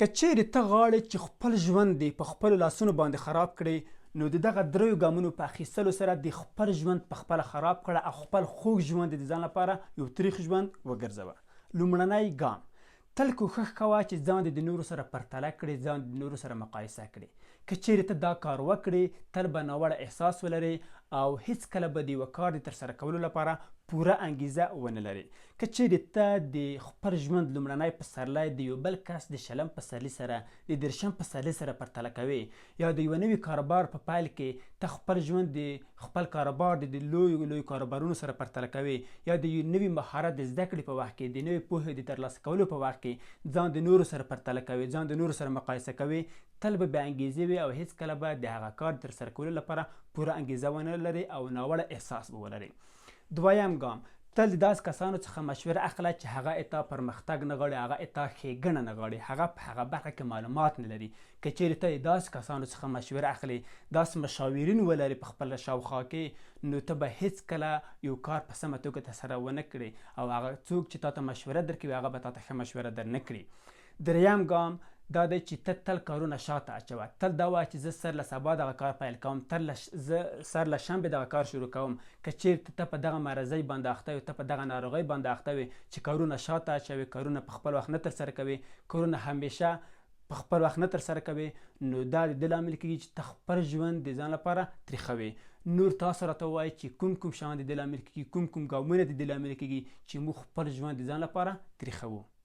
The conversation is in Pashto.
که چیرې ته غواړې چې خپل ژوند دې په خپلو لاسونو باندې خراب کړې، نو د دغه دریو ګامونو په اخیستلو سره د خپل ژوند په خپله خراب کړه او خپل خوږ ژوند د ځان لپاره یو تریخ ژوند وګرځوه. لومړنی ګام: تل کوښښ کوه چې ځان دې د نورو سره پرتله کړې، ځان د نورو سره مقایسه کړې. که چیرې ته دا کار وکړې، تل به ناوړه احساس ولرې او هیڅکله به د یوه کار د ترسره کولو لپاره پوره انګیزه ونه لرې. که چیرې ته د خپل ژوند لومړنی پسرلی د یو بل کس د شلم پسرلي سره، د دېرشم پسرلي سره پرتله کوې، یا د یوه نوي کاروبار په پیل کې ته خپل ژوند د خپل کاروبار د لویو کاروبارونو سره پرتله کوې، یا د یو نوي مهارت د زده کړې په وخت کې، د نوې پوهې د ترلاسه کولو په وخت کې ځان د نورو سره پرتله کوې، ځان د نورو سره مقایسه کوې، تل به بې انګیزې وي او هیڅکله به د هغه کار د ترسره کولو لپاره پوره انګیزه ونه لرې او ناوړه احساس به ولرې. دویم ګام: تل د داسې کسانو څخه مشوره اخله چې هغه اتا پرمختګ نه غواړي، هغه اتا ښېګڼه نه غواړي، هغه په هغه برخه کې معلومات نه لري. که چیرې ته د داسې کسانو څخه مشوره اخلې، داسې مشاورین ولرې په خپله شاوخوا کې، نو ته به هیڅکله یو کار په سمه توګه ترسره ونه کړې او هغه څوک چې تا ته مشوره درکوي هغه به تا ته ښه مشوره در نه کړي. دریم ګام دا دی چې ته تل کارونه شاته اچوه. تل دا وایه چې زه سر له سبا دغه کار پیل کوم، زه سر له شنبې دغه کار شروع کوم. که چیرې ته په دغه مرضۍ باندې اخته وي، ته په دغه ناروغۍ باندې اخته وي چې کارونه شاته اچوې، کارونه په خپل وخت نه ترسره کوې، کارونه همیشه په خپل وخت نه ترسره کوې، نو دا د دې لامل کېږي چې ته خپل ژوند د ځان لپاره تریخوې. نور تاسو راته ووایئ چې کوم شیان د دې لامل کېږي، کوم ګامونه د دې لامل کېږي چې موږ خپل ژوند د ځان لپاره تریخوو.